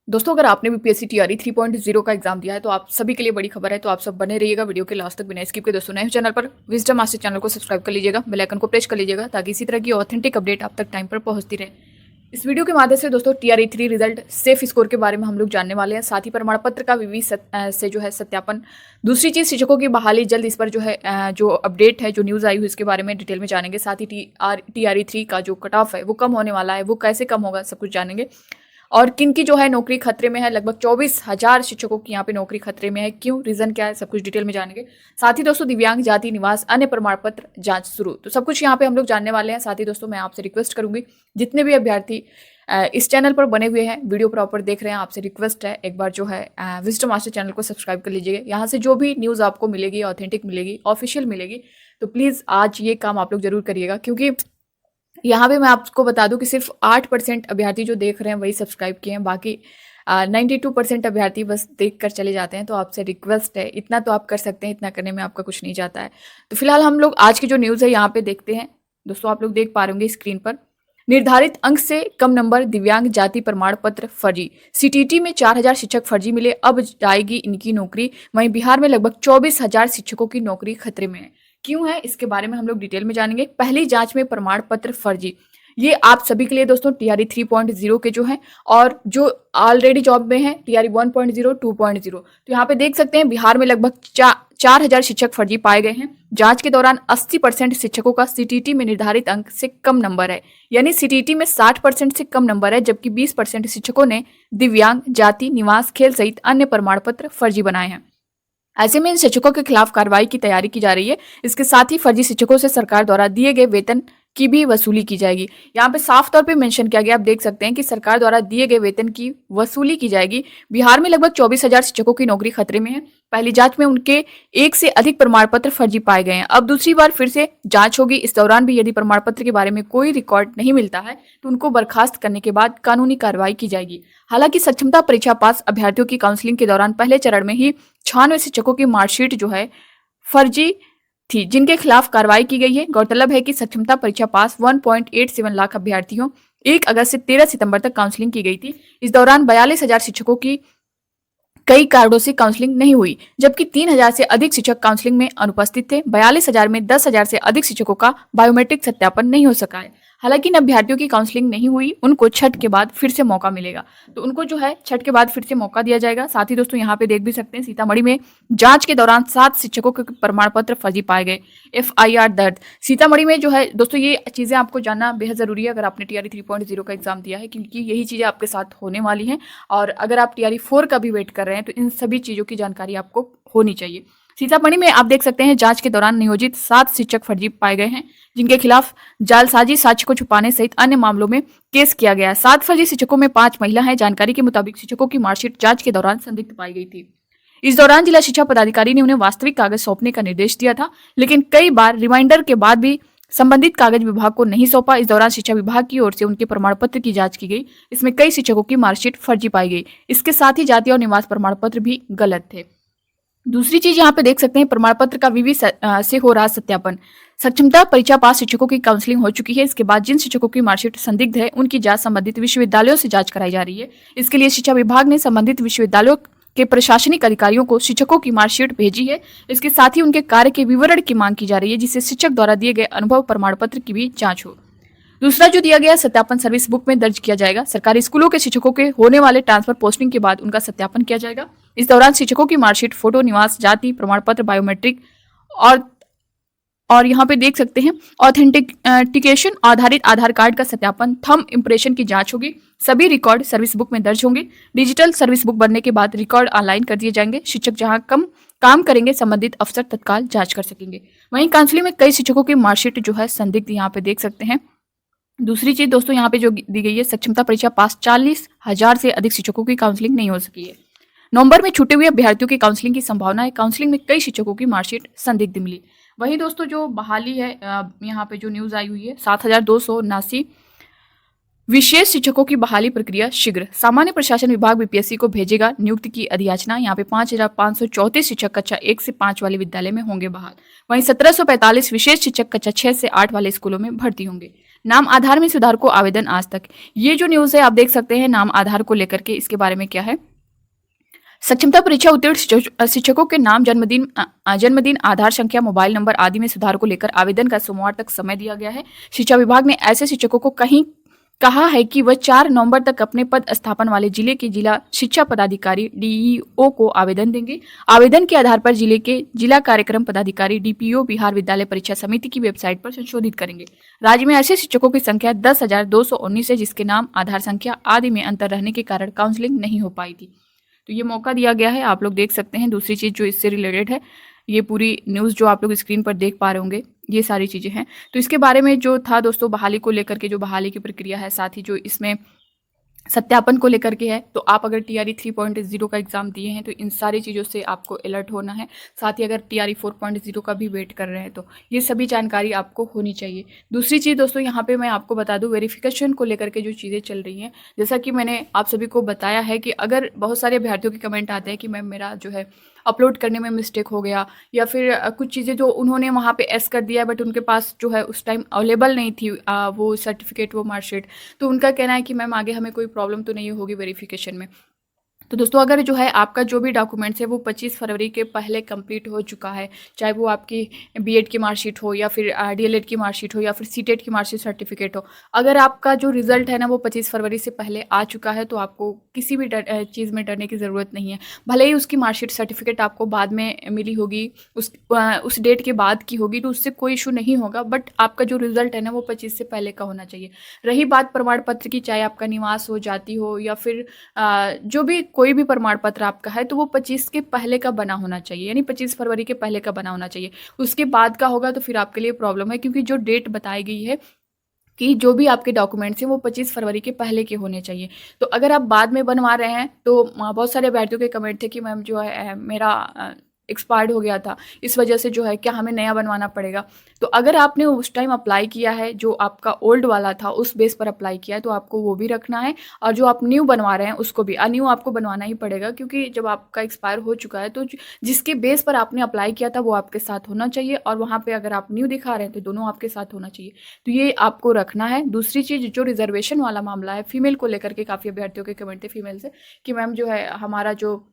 दोस्तों, अगर आपने बीपीएससी टीआरई 3.0 का एग्जाम दिया है तो आप सभी के लिए बड़ी खबर है। तो आप सब बने रहिएगा वीडियो के लास्ट तक बिना स्किप के। दोस्तों, नए हो चैनल पर विजडम मास्टर चैनल को सब्सक्राइब कर लीजिएगा, बेल आइकन को प्रेस कर लीजिएगा ताकि इसी तरह की ऑथेंटिक अपडेट आप तक टाइम पर पहुंचती रहे। इस वीडियो के माध्यम से दोस्तों टीआरई 3 रिजल्ट सेफ स्कोर के बारे में हम लोग जानने वाले हैं, साथ ही प्रमाण पत्र का विवि से जो है सत्यापन। दूसरी चीज, शिक्षकों की बहाली जल्द, इस पर जो है जो अपडेट है, जो न्यूज आई हुई इसके बारे में डिटेल में जानेंगे। साथ ही टीआरई 3 का जो कट ऑफ है वो कम होने वाला है, वो कैसे कम होगा सब कुछ जानेंगे। और किन की जो है नौकरी खतरे में है, लगभग 24,000 शिक्षकों की यहाँ पे नौकरी खतरे में है। क्यों, रीजन क्या है, सब कुछ डिटेल में जानेंगे। साथ ही दोस्तों दिव्यांग जाति निवास अन्य प्रमाण पत्र जांच शुरू, तो सब कुछ यहाँ पे हम लोग जानने वाले हैं। साथ ही दोस्तों मैं आपसे रिक्वेस्ट करूंगी, जितने भी अभ्यर्थी इस चैनल पर बने हुए हैं, वीडियो प्रॉपर देख रहे हैं, आपसे रिक्वेस्ट है एक बार जो है विजडम मास्टर चैनल को सब्सक्राइब कर लीजिएगा। यहाँ से जो भी न्यूज़ आपको मिलेगी, ऑथेंटिक मिलेगी, ऑफिशियल मिलेगी, तो प्लीज़ आज ये काम आप लोग जरूर करिएगा। क्योंकि यहाँ पे मैं आपको बता दूं कि सिर्फ 8% अभ्यर्थी जो देख रहे हैं वही सब्सक्राइब किए हैं, बाकी 92% अभ्यर्थी बस देख कर चले जाते हैं। तो आपसे रिक्वेस्ट है, इतना तो आप कर सकते हैं, इतना करने में आपका कुछ नहीं जाता है। तो फिलहाल हम लोग आज की जो न्यूज़ है यहाँ पे देखते हैं। दोस्तों, आप लोग देख पा रहे होंगे स्क्रीन पर, निर्धारित अंक से कम नंबर दिव्यांग जाति प्रमाण पत्र फर्जी। सीटीटी में 4,000 शिक्षक फर्जी मिले, अब जाएगी इनकी नौकरी। वहीं बिहार में लगभग 24,000 शिक्षकों की नौकरी खतरे में है। क्यों है, इसके बारे में हम लोग डिटेल में जानेंगे। पहली जांच में प्रमाण पत्र फर्जी, ये आप सभी के लिए दोस्तों टीआरई 3.0 के जो हैं और जो ऑलरेडी जॉब में हैं टीआरई 1.0 2.0। तो यहाँ पे देख सकते हैं बिहार में लगभग 4,000 शिक्षक फर्जी पाए गए हैं। जांच के दौरान 80% शिक्षकों का सीटीटी में निर्धारित अंक से कम नंबर है, यानी सीटीटी में 60% से कम नंबर है, जबकि 20% शिक्षकों ने दिव्यांग जाति निवास खेल सहित अन्य प्रमाण पत्र फर्जी बनाए हैं। ऐसे में इन शिक्षकों के खिलाफ कार्रवाई की तैयारी की जा रही है। इसके साथ ही फर्जी शिक्षकों से सरकार द्वारा दिए गए वेतन की भी वसूली की जाएगी। यहाँ पे साफ तौर पे मेंशन किया गया, आप देख सकते हैं कि सरकार द्वारा दिए गए वेतन की वसूली की जाएगी। बिहार में लगभग 24,000 शिक्षकों की नौकरी खतरे में है। पहली जांच में उनके एक से अधिक प्रमाण पत्र फर्जी पाए गए हैं। अब दूसरी बार फिर से जांच होगी। इस दौरान भी यदि प्रमाण पत्र के बारे में कोई रिकॉर्ड नहीं मिलता है तो उनको बर्खास्त करने के बाद कानूनी कार्रवाई की जाएगी। हालांकि सक्षमता परीक्षा पास अभ्यर्थियों की काउंसलिंग के दौरान पहले चरण में ही 96 शिक्षकों की मार्कशीट जो है फर्जी थी, जिनके खिलाफ कार्रवाई की गई है। गौरतलब है कि सक्षमता परीक्षा पास 1.87 लाख अभ्यर्थियों 1 अगस्त से 13 सितंबर तक काउंसलिंग की गई थी। इस दौरान 42,000 शिक्षकों की कई कारणों से काउंसलिंग नहीं हुई, जबकि 3,000 से अधिक शिक्षक काउंसलिंग में अनुपस्थित थे। 42,000 में 10,000 से अधिक शिक्षकों का बायोमेट्रिक सत्यापन नहीं हो सका है। हालांकि इन अभ्यर्थियों की काउंसलिंग नहीं हुई, उनको छठ के बाद फिर से मौका मिलेगा। तो उनको जो है छठ के बाद फिर से मौका दिया जाएगा। साथ ही दोस्तों यहाँ पे देख भी सकते हैं, सीतामढ़ी में जांच के दौरान 7 शिक्षकों के प्रमाण पत्र फर्जी पाए गए, एफआईआर दर्ज। सीतामढ़ी में जो है दोस्तों, ये चीजें आपको जानना बेहद जरूरी है अगर आपने टीआरई 3.0 का एग्जाम दिया है, क्योंकि यही चीजें आपके साथ होने वाली हैं। और अगर आप टीआरई 4 का भी वेट कर रहे हैं तो इन सभी चीजों की जानकारी आपको होनी चाहिए। सीतामढ़ी में आप देख सकते हैं जांच के दौरान नियोजित 7 शिक्षक फर्जी पाए गए हैं, जिनके खिलाफ जालसाजी, साक्ष्य को छुपाने सहित अन्य मामलों में केस किया गया है। 7 फर्जी शिक्षकों में 5 महिला हैं। जानकारी के मुताबिक शिक्षकों की मार्कशीट जांच के दौरान संदिग्ध पाई गई थी। इस दौरान जिला शिक्षा पदाधिकारी ने उन्हें वास्तविक कागज सौंपने का निर्देश दिया था, लेकिन कई बार रिमाइंडर के बाद भी संबंधित कागज विभाग को नहीं सौंपा। इस दौरान शिक्षा विभाग की ओर से उनके प्रमाण पत्र की जांच की गई। इसमें कई शिक्षकों की मार्कशीट फर्जी पाई गई। इसके साथ ही जाति और निवास प्रमाण पत्र भी गलत थे। दूसरी चीज यहाँ पे देख सकते हैं, प्रमाण पत्र का विवि से हो रहा सत्यापन। सक्षमता परीक्षा पास शिक्षकों की काउंसलिंग हो चुकी है। इसके बाद जिन शिक्षकों की मार्कशीट संदिग्ध है उनकी जांच संबंधित विश्वविद्यालयों से जांच कराई जा रही है। इसके लिए शिक्षा विभाग ने संबंधित विश्वविद्यालयों के प्रशासनिक अधिकारियों को शिक्षकों की मार्कशीट भेजी है। इसके साथ ही उनके कार्य के विवरण की मांग की जा रही है, जिससे शिक्षक द्वारा दिए गए अनुभव प्रमाण पत्र की भी जांच हो। दूसरा जो दिया गया सत्यापन सर्विस बुक में दर्ज किया जाएगा। सरकारी स्कूलों के शिक्षकों के होने वाले ट्रांसफर पोस्टिंग के बाद उनका सत्यापन किया जाएगा। इस दौरान शिक्षकों की मार्कशीट, फोटो, निवास, जाति प्रमाण पत्र, बायोमेट्रिक और यहाँ पे देख सकते हैं ऑथेंटिकेशन आधारित आधार कार्ड का सत्यापन, थंब इंप्रेशन की जांच होगी। सभी रिकॉर्ड सर्विस बुक में दर्ज होंगे। डिजिटल सर्विस बुक बनने के बाद रिकॉर्ड ऑनलाइन कर दिए जाएंगे। शिक्षक जहां काम करेंगे संबंधित अफसर तत्काल जांच कर सकेंगे। वहीं काउंसलिंग में कई शिक्षकों की मार्कशीट जो है संदिग्ध, यहाँ पे देख सकते हैं। दूसरी चीज दोस्तों यहाँ पे जो दी गई है, सक्षमता परीक्षा पास 40,000 से अधिक शिक्षकों की काउंसलिंग नहीं हो सकी है। नवंबर में छूटे हुए अभ्यर्थियों की काउंसलिंग की संभावना है। काउंसलिंग में कई शिक्षकों की मार्कशीट संदिग्ध मिली। वही दोस्तों जो बहाली है, यहाँ पे जो न्यूज आई हुई है, 7,279 विशेष शिक्षकों की बहाली प्रक्रिया शीघ्र। सामान्य प्रशासन विभाग बीपीएससी को भेजेगा नियुक्ति की अधियाचना। यहाँ पे 5,534 शिक्षक कक्षा 1 से 5 वाले विद्यालय में होंगे बहाल। वहीं 1,745 विशेष शिक्षक कक्षा 6 से 8 वाले स्कूलों में भर्ती होंगे। नाम आधार में सुधार को आवेदन आज तक। ये जो न्यूज़ है आप देख सकते हैं नाम आधार को लेकर के, इसके बारे में क्या है। सक्षमता परीक्षा उत्तीर्ण शिक्षकों के नाम, जन्मदिन, आधार संख्या, मोबाइल नंबर आदि में सुधार को लेकर आवेदन का सोमवार तक समय दिया गया है। शिक्षा विभाग ने ऐसे शिक्षकों को कहीं कहा है कि वह 4 नवंबर तक अपने पद स्थापन वाले जिले के जिला शिक्षा पदाधिकारी डीईओ को आवेदन देंगे। आवेदन के आधार पर जिले के जिला कार्यक्रम पदाधिकारी डीपीओ बिहार विद्यालय परीक्षा समिति की वेबसाइट पर संशोधित करेंगे। राज्य में ऐसे शिक्षकों की संख्या 10,219 है जिसके नाम, आधार संख्या आदि में अंतर रहने के कारण काउंसलिंग नहीं हो पाई थी। तो ये मौका दिया गया है, आप लोग देख सकते हैं। दूसरी चीज़ जो इससे रिलेटेड है, ये पूरी न्यूज़ जो आप लोग स्क्रीन पर देख पा रहे होंगे, ये सारी चीज़ें हैं। तो इसके बारे में जो था दोस्तों, बहाली को लेकर के जो बहाली की प्रक्रिया है, साथ ही जो इसमें सत्यापन को लेकर के है, तो आप अगर टीआरई 3.0 का एग्जाम दिए हैं तो इन सारी चीज़ों से आपको अलर्ट होना है। साथ ही अगर टीआरई 4.0 का भी वेट कर रहे हैं तो ये सभी जानकारी आपको होनी चाहिए। दूसरी चीज़ दोस्तों, यहाँ पे मैं आपको बता दूं, वेरिफिकेशन को लेकर के जो चीज़ें चल रही हैं, जैसा कि मैंने आप सभी को बताया है कि अगर बहुत सारे अभ्यर्थियों के कमेंट आते हैं कि मैम मेरा जो है अपलोड करने में मिस्टेक हो गया, या फिर कुछ चीज़ें जो उन्होंने वहाँ पे एस कर दिया बट उनके पास जो है उस टाइम अवेलेबल नहीं थी वो सर्टिफिकेट, वो मार्कशीट, तो उनका कहना है कि मैम आगे हमें कोई प्रॉब्लम तो नहीं होगी वेरिफिकेशन में। तो दोस्तों, अगर जो है आपका जो भी डॉक्यूमेंट्स है वो 25 फरवरी के पहले कंप्लीट हो चुका है, चाहे वो आपकी बीएड की मार्कशीट हो या फिर डीएलएड की मार्कशीट हो या फिर सीटेट की मार्कशीट सर्टिफिकेट हो, अगर आपका जो रिजल्ट है ना वो 25 फरवरी से पहले आ चुका है तो आपको किसी भी चीज़ में डरने की ज़रूरत नहीं है। भले ही उसकी मार्कशीट सर्टिफिकेट आपको बाद में मिली होगी, उस डेट के बाद की होगी, तो उससे कोई इशू नहीं होगा, बट आपका जो रिजल्ट है ना वो 25 से पहले का होना चाहिए। रही बात प्रमाण पत्र की, चाहे आपका निवास हो, जाति हो, या फिर जो भी कोई भी प्रमाण पत्र आपका है तो वो 25 के पहले का बना होना चाहिए, यानी 25 फरवरी के पहले का बना होना चाहिए। उसके बाद का होगा तो फिर आपके लिए प्रॉब्लम है, क्योंकि जो डेट बताई गई है कि जो भी आपके डॉक्यूमेंट्स हैं वो 25 फरवरी के पहले के होने चाहिए। तो अगर आप बाद में बनवा रहे हैं तो बहुत सारे अभ्यर्थियों के कमेंट थे कि मैम जो है मेरा एक्सपायर्ड हो गया था, इस वजह से जो है क्या हमें नया बनवाना पड़ेगा। तो अगर आपने उस टाइम अप्लाई किया है, जो आपका ओल्ड वाला था उस बेस पर अप्लाई किया है, तो आपको वो भी रखना है, और जो आप न्यू बनवा रहे हैं उसको भी न्यू आपको बनवाना ही पड़ेगा, क्योंकि जब आपका एक्सपायर हो चुका है तो जिसके बेस पर आपने अप्लाई किया था वो आपके साथ होना चाहिए, और वहाँ पर अगर आप न्यू दिखा रहे हैं तो दोनों आपके साथ होना चाहिए। तो ये आपको रखना है। दूसरी चीज़, जो रिजर्वेशन वाला मामला है, फीमेल को लेकर के काफ़ी अभ्यर्थियों के कमेंट थे फीमेल से कि मैम जो है हमारा जो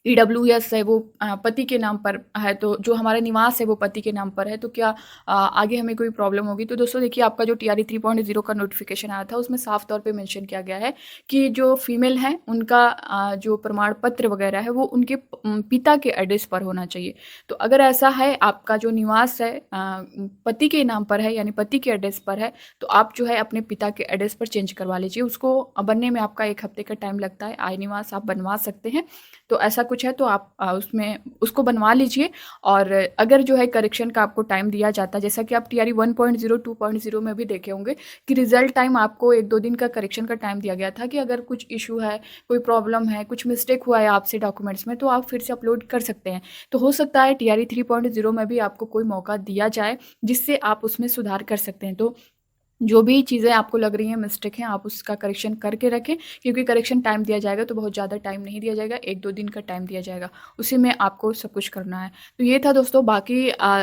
ईडब्ल्यूएस है वो पति के नाम पर है, तो जो हमारा निवास है वो पति के नाम पर है, तो क्या आगे हमें कोई प्रॉब्लम होगी। तो दोस्तों देखिए, आपका जो टीआरई 3.0 का नोटिफिकेशन आया था उसमें साफ तौर पे मेंशन किया गया है कि जो फीमेल हैं उनका जो प्रमाण पत्र वगैरह है वो उनके पिता के एड्रेस पर होना चाहिए। तो अगर ऐसा है, आपका जो निवास है पति के नाम पर है, यानी पति के एड्रेस पर है, तो आप जो है अपने पिता के एड्रेस पर चेंज करवा लीजिए। उसको बनने में आपका 1 हफ्ते का टाइम लगता है। आई निवास आप बनवा सकते हैं, तो ऐसा कुछ है तो आप उसमें उसको बनवा लीजिए। और अगर जो है करेक्शन का आपको टाइम दिया जाता है, जैसा कि आप टीआरई 1.0 2.0 में भी देखे होंगे कि रिजल्ट टाइम आपको 1-2 दिन का करेक्शन का टाइम दिया गया था, कि अगर कुछ इशू है, कोई प्रॉब्लम है, कुछ मिस्टेक हुआ है आपसे डॉक्यूमेंट्स में, तो आप फिर से अपलोड कर सकते हैं। तो हो सकता है टीआरई 3.0 में भी आपको कोई मौका दिया जाए जिससे आप उसमें सुधार कर सकते हैं। तो जो भी चीज़ें आपको लग रही हैं मिस्टेक हैं, आप उसका करेक्शन करके रखें, क्योंकि करेक्शन टाइम दिया जाएगा तो बहुत ज़्यादा टाइम नहीं दिया जाएगा, 1-2 दिन का टाइम दिया जाएगा, उसी में आपको सब कुछ करना है। तो ये था दोस्तों। बाकी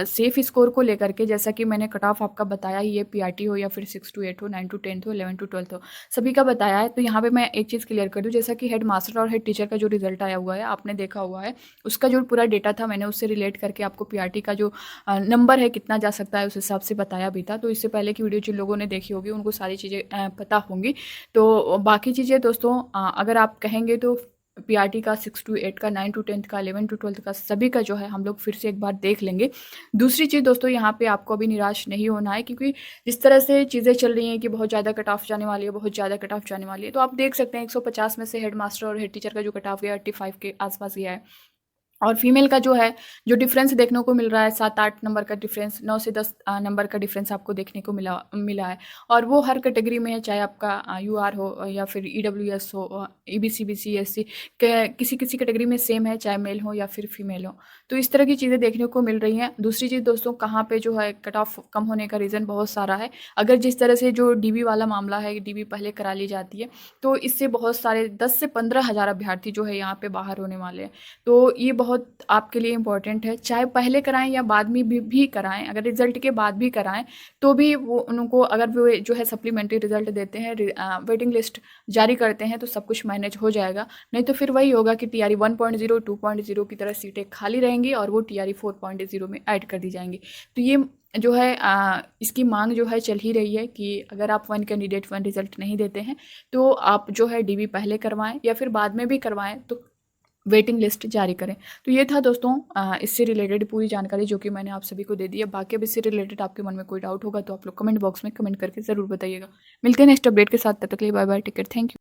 सेफ स्कोर को लेकर के, जैसा कि मैंने कट ऑफ आपका बताया ही है, पीआरटी हो या फिर 6 to 8 हो, 9 to 10 हो, 11 to 12 हो, सभी का बताया है। तो यहाँ पर मैं एक चीज़ क्लियर कर दूँ, जैसा कि हेड मास्टर और हेड टीचर का जो रिजल्ट आया हुआ है आपने देखा हुआ है, उसका जो पूरा डेटा था मैंने उससे रिलेट करके आपको पीआरटी का जो नंबर है कितना जा सकता है उस हिसाब से बताया भी था। तो इससे पहले की वीडियो जिन लोगों ने देखी होगी उनको सारी चीज़ें पता होंगी। तो बाकी चीज़ें दोस्तों, अगर आप कहेंगे तो पीआरटी का 6 to 8 का, 9 to 10 का, 11 to 12 का, सभी का जो है हम लोग फिर से एक बार देख लेंगे। दूसरी चीज़ दोस्तों, यहाँ पे आपको अभी निराश नहीं होना है, क्योंकि जिस तरह से चीज़ें चल रही हैं कि बहुत ज़्यादा कट ऑफ जाने वाली है, बहुत ज़्यादा कट ऑफ जाने वाली है, तो आप देख सकते हैं 150 में से हेड मास्टर और हेड टीचर का जो कट ऑफ गया 85 के आसपास गया है। और फीमेल का जो है, जो डिफरेंस देखने को मिल रहा है, 7-8 नंबर का डिफरेंस, 9 से 10 नंबर का डिफरेंस आपको देखने को मिला है। और वो हर कैटेगरी में है, चाहे आपका यूआर हो या फिर ईडब्ल्यूएस हो, ईबीसी, बीसी, एससी, किसी किसी कैटेगरी में सेम है, चाहे मेल हो या फिर फीमेल हो। तो इस तरह की चीज़ें देखने को मिल रही हैं। दूसरी चीज़ दोस्तों, कहाँ पे जो है कट ऑफ कम होने का रीज़न बहुत सारा है। अगर जिस तरह से जो डीबी वाला मामला है, डीबी पहले करा ली जाती है, तो इससे बहुत सारे 10 से 15 हज़ार अभ्यर्थी जो है यहाँ पे बाहर होने वाले हैं। तो ये बहुत बहुत आपके लिए इम्पोर्टेंट है, चाहे पहले कराएं या बाद में भी कराएं। अगर रिजल्ट के बाद भी कराएं तो भी वो उनको, अगर वो जो है सप्लीमेंट्री रिजल्ट देते हैं, वेटिंग लिस्ट जारी करते हैं, तो सब कुछ मैनेज हो जाएगा। नहीं तो फिर वही होगा कि TRE 1.0 2.0 की तरह सीटें खाली रहेंगी और वो TRE 4.0 में ऐड कर दी जाएंगी। तो ये जो है इसकी मांग जो है चल ही रही है कि अगर आप वन कैंडिडेट वन रिजल्ट नहीं देते हैं तो आप जो है DV पहले करवाएं या फिर बाद में भी करवाएं, तो वेटिंग लिस्ट जारी करें। तो ये था दोस्तों इससे रिलेटेड पूरी जानकारी जो कि मैंने आप सभी को दे दी है। बाकी अब इससे रिलेटेड आपके मन में कोई डाउट होगा तो आप लोग कमेंट बॉक्स में कमेंट करके ज़रूर बताइएगा। मिलते हैं नेक्स्ट अपडेट के साथ, तब तक के लिए bye bye, take care, thank you.